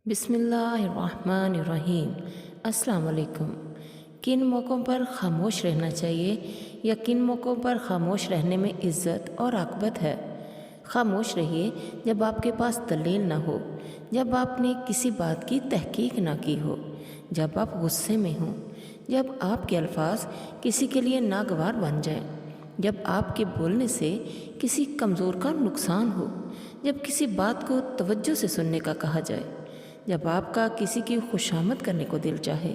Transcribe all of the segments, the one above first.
بسم اللہ الرحمن الرحیم۔ السلام علیکم۔ کن موقعوں پر خاموش رہنا چاہیے یا کن موقعوں پر خاموش رہنے میں عزت اور عاقبت ہے؟ خاموش رہیے جب آپ کے پاس دلیل نہ ہو، جب آپ نے کسی بات کی تحقیق نہ کی ہو، جب آپ غصے میں ہوں، جب آپ کے الفاظ کسی کے لیے ناگوار بن جائیں، جب آپ کے بولنے سے کسی کمزور کا نقصان ہو، جب کسی بات کو توجہ سے سننے کا کہا جائے، جب آپ کا کسی کی خوشامد کرنے کو دل چاہے،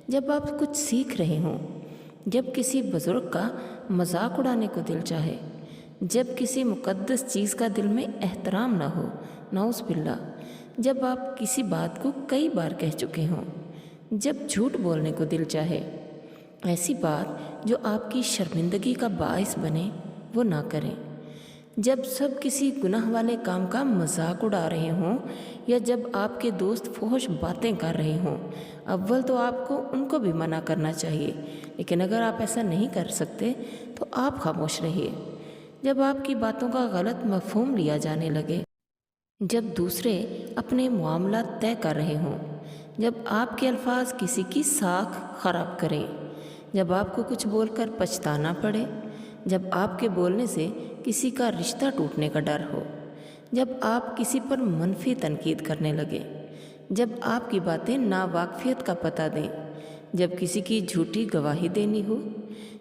جب آپ کچھ سیکھ رہے ہوں، جب کسی بزرگ کا مذاق اڑانے کو دل چاہے، جب کسی مقدس چیز کا دل میں احترام نہ ہو، نعوذ باللہ، جب آپ کسی بات کو کئی بار کہہ چکے ہوں، جب جھوٹ بولنے کو دل چاہے، ایسی بات جو آپ کی شرمندگی کا باعث بنے وہ نہ کریں۔ جب سب کسی گناہ والے کام کا مذاق اڑا رہے ہوں یا جب آپ کے دوست فحش باتیں کر رہے ہوں، اول تو آپ کو ان کو بھی منع کرنا چاہیے، لیکن اگر آپ ایسا نہیں کر سکتے تو آپ خاموش رہیے۔ جب آپ کی باتوں کا غلط مفہوم لیا جانے لگے، جب دوسرے اپنے معاملات طے کر رہے ہوں، جب آپ کے الفاظ کسی کی ساکھ خراب کریں، جب آپ کو کچھ بول کر پچھتانا پڑے، جب آپ کے بولنے سے کسی کا رشتہ ٹوٹنے کا ڈر ہو، جب آپ کسی پر منفی تنقید کرنے لگے، جب آپ کی باتیں ناواقفیت کا پتہ دیں، جب کسی کی جھوٹی گواہی دینی ہو،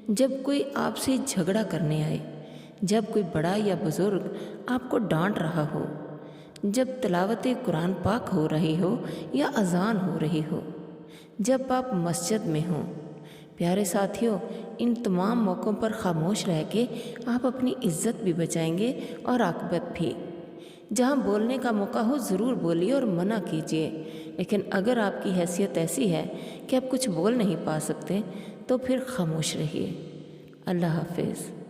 جب کوئی آپ سے جھگڑا کرنے آئے، جب کوئی بڑا یا بزرگ آپ کو ڈانٹ رہا ہو، جب تلاوت قرآن پاک ہو رہی ہو یا اذان ہو رہی ہو، جب آپ مسجد میں ہوں۔ پیارے ساتھیوں، ان تمام موقعوں پر خاموش رہ کے آپ اپنی عزت بھی بچائیں گے اور عاقبت بھی۔ جہاں بولنے کا موقع ہو ضرور بولیے اور منع کیجیے، لیکن اگر آپ کی حیثیت ایسی ہے کہ آپ کچھ بول نہیں پا سکتے تو پھر خاموش رہیے۔ اللہ حافظ۔